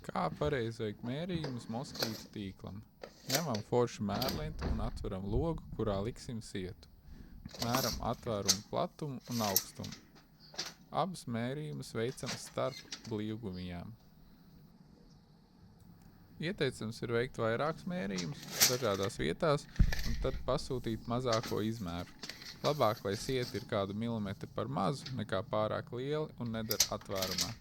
Kā pareizi veikt mērījumus moskītu tīklam? Ņemam foršu mērlintu un atveram logu, kurā liksim sietu. Mēram atvērumu platumu un augstumu. Abus mērījumus veicam starp blīvgumijām. Ieteicams ir veikt vairākus mērījumus dažādās vietās un tad pasūtīt mazāko izmēru. Labāk, lai sieta ir kādu milimetru par mazu nekā pārāk lieli un neder atvērumā.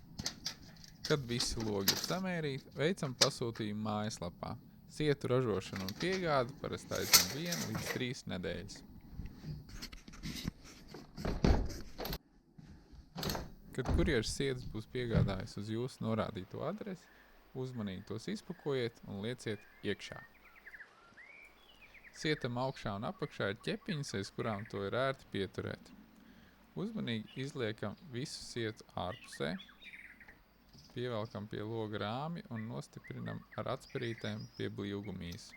Kad visi logi ir samērīti, veicam pasūtījumu mājaslapā. Sietu ražošana un piegāde parasti aizņem 1 līdz 3 nedēļas. Kad kurjers sietas būs piegādājis uz jūsu norādīto adresi, uzmanīgi tos izpakojiet un lieciet iekšā. Sietam augšā un apakšā ir ķepiņas, aiz kurām to ir ērti pieturēt. Uzmanīgi izliekam visu sietu ārpusē, pievelkam pie loga rāmi un nostiprinam ar atsperītēm pie blīvgumijas.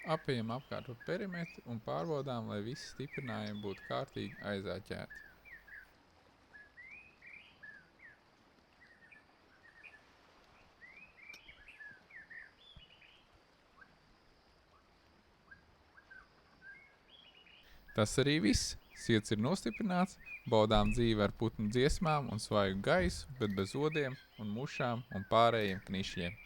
Apejam apkārt pa perimetru un pārbaudām, lai visi stiprinājumi būtu kārtīgi aizāķēti. Tas arī viss. Siets ir nostiprināts, baudām dzīvi ar putnu dziesmām un svaigu gaisu, bet bez odiem un mušām un pārējiem knišļiem.